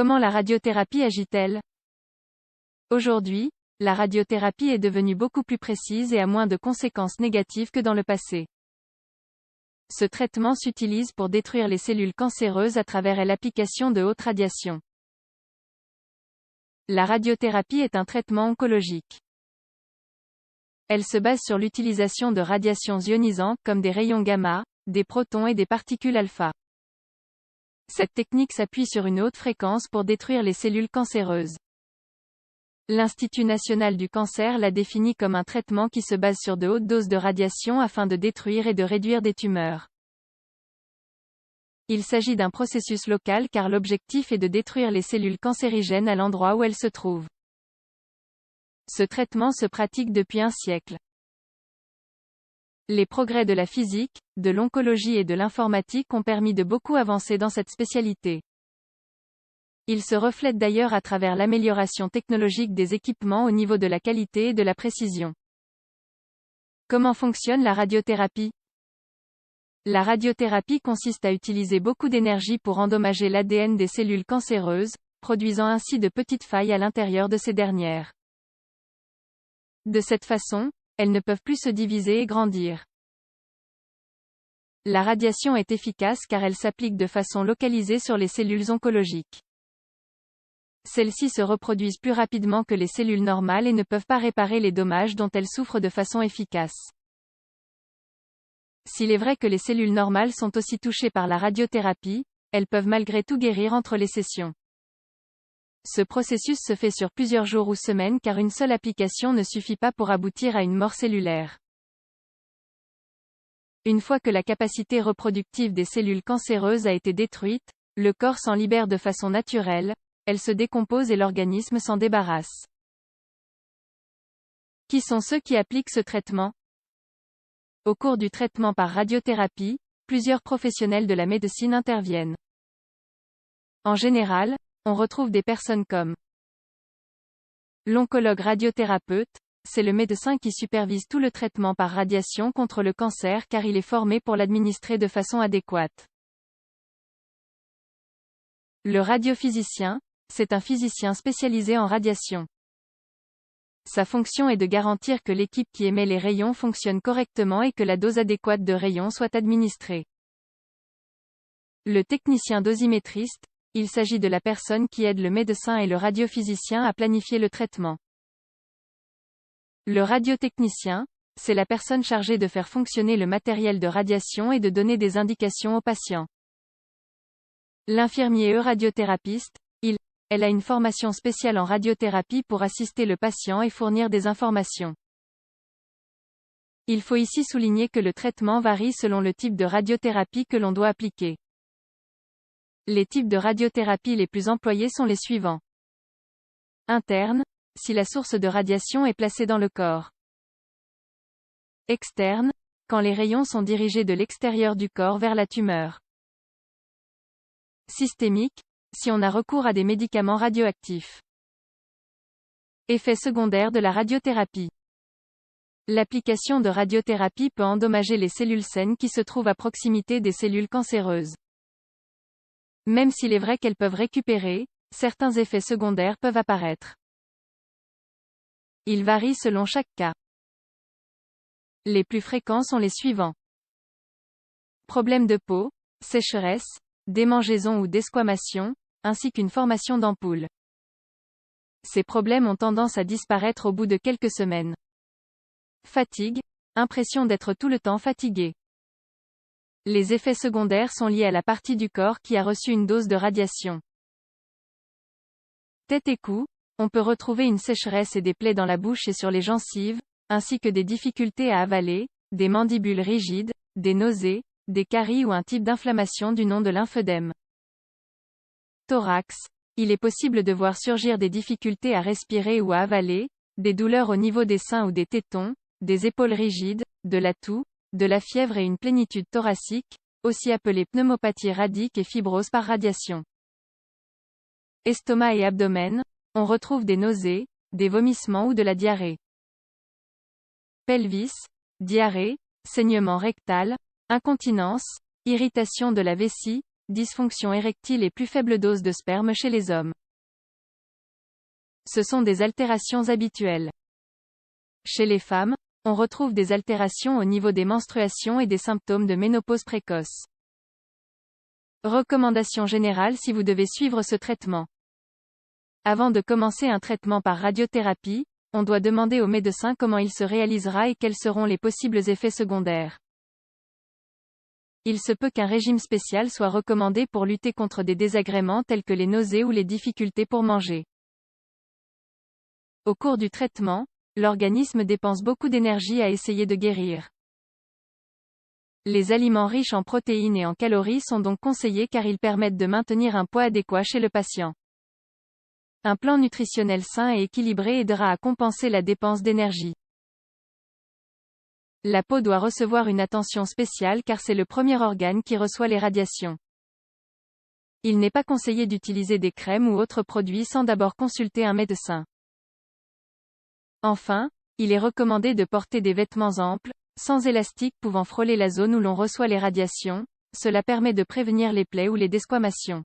Comment la radiothérapie agit-elle? Aujourd'hui, la radiothérapie est devenue beaucoup plus précise et a moins de conséquences négatives que dans le passé. Ce traitement s'utilise pour détruire les cellules cancéreuses à travers l'application de haute radiation. La radiothérapie est un traitement oncologique. Elle se base sur l'utilisation de radiations ionisantes comme des rayons gamma, des protons et des particules alpha. Cette technique s'appuie sur une haute fréquence pour détruire les cellules cancéreuses. L'Institut national du cancer l'a défini comme un traitement qui se base sur de hautes doses de radiation afin de détruire et de réduire des tumeurs. Il s'agit d'un processus local car l'objectif est de détruire les cellules cancérigènes à l'endroit où elles se trouvent. Ce traitement se pratique depuis un siècle. Les progrès de la physique, de l'oncologie et de l'informatique ont permis de beaucoup avancer dans cette spécialité. Il se reflète d'ailleurs à travers l'amélioration technologique des équipements au niveau de la qualité et de la précision. Comment fonctionne la radiothérapie? La radiothérapie consiste à utiliser beaucoup d'énergie pour endommager l'ADN des cellules cancéreuses, produisant ainsi de petites failles à l'intérieur de ces dernières. De cette façon, elles ne peuvent plus se diviser et grandir. La radiation est efficace car elle s'applique de façon localisée sur les cellules oncologiques. Celles-ci se reproduisent plus rapidement que les cellules normales et ne peuvent pas réparer les dommages dont elles souffrent de façon efficace. S'il est vrai que les cellules normales sont aussi touchées par la radiothérapie, elles peuvent malgré tout guérir entre les sessions. Ce processus se fait sur plusieurs jours ou semaines car une seule application ne suffit pas pour aboutir à une mort cellulaire. Une fois que la capacité reproductive des cellules cancéreuses a été détruite, le corps s'en libère de façon naturelle, elles se décomposent et l'organisme s'en débarrasse. Qui sont ceux qui appliquent ce traitement? Au cours du traitement par radiothérapie, plusieurs professionnels de la médecine interviennent. En général, on retrouve des personnes comme l'oncologue radiothérapeute, c'est le médecin qui supervise tout le traitement par radiation contre le cancer car il est formé pour l'administrer de façon adéquate. Le radiophysicien, c'est un physicien spécialisé en radiation. Sa fonction est de garantir que l'équipe qui émet les rayons fonctionne correctement et que la dose adéquate de rayons soit administrée. Le technicien dosimétriste, il s'agit de la personne qui aide le médecin et le radiophysicien à planifier le traitement. Le radiotechnicien, c'est la personne chargée de faire fonctionner le matériel de radiation et de donner des indications aux patients. L'infirmier radiothérapeute, elle a une formation spéciale en radiothérapie pour assister le patient et fournir des informations. Il faut ici souligner que le traitement varie selon le type de radiothérapie que l'on doit appliquer. Les types de radiothérapie les plus employés sont les suivants. Interne, si la source de radiation est placée dans le corps. Externe, quand les rayons sont dirigés de l'extérieur du corps vers la tumeur. Systémique, si on a recours à des médicaments radioactifs. Effets secondaires de la radiothérapie. L'application de radiothérapie peut endommager les cellules saines qui se trouvent à proximité des cellules cancéreuses. Même s'il est vrai qu'elles peuvent récupérer, certains effets secondaires peuvent apparaître. Ils varient selon chaque cas. Les plus fréquents sont les suivants. Problèmes de peau, sécheresse, démangeaison ou desquamation, ainsi qu'une formation d'ampoules. Ces problèmes ont tendance à disparaître au bout de quelques semaines. Fatigue, impression d'être tout le temps fatigué. Les effets secondaires sont liés à la partie du corps qui a reçu une dose de radiation. Tête et cou, on peut retrouver une sécheresse et des plaies dans la bouche et sur les gencives, ainsi que des difficultés à avaler, des mandibules rigides, des nausées, des caries ou un type d'inflammation du nom de lymphœdème. Thorax, il est possible de voir surgir des difficultés à respirer ou à avaler, des douleurs au niveau des seins ou des tétons, des épaules rigides, de la toux, de la fièvre et une plénitude thoracique, aussi appelée pneumopathie radique et fibrose par radiation. Estomac et abdomen, on retrouve des nausées, des vomissements ou de la diarrhée. Pelvis, diarrhée, saignement rectal, incontinence, irritation de la vessie, dysfonction érectile et plus faible dose de sperme chez les hommes. Ce sont des altérations habituelles. Chez les femmes, on retrouve des altérations au niveau des menstruations et des symptômes de ménopause précoce. Recommandations générales si vous devez suivre ce traitement. Avant de commencer un traitement par radiothérapie, on doit demander au médecin comment il se réalisera et quels seront les possibles effets secondaires. Il se peut qu'un régime spécial soit recommandé pour lutter contre des désagréments tels que les nausées ou les difficultés pour manger. Au cours du traitement, l'organisme dépense beaucoup d'énergie à essayer de guérir. Les aliments riches en protéines et en calories sont donc conseillés car ils permettent de maintenir un poids adéquat chez le patient. Un plan nutritionnel sain et équilibré aidera à compenser la dépense d'énergie. La peau doit recevoir une attention spéciale car c'est le premier organe qui reçoit les radiations. Il n'est pas conseillé d'utiliser des crèmes ou autres produits sans d'abord consulter un médecin. Enfin, il est recommandé de porter des vêtements amples, sans élastique pouvant frôler la zone où l'on reçoit les radiations, cela permet de prévenir les plaies ou les desquamations.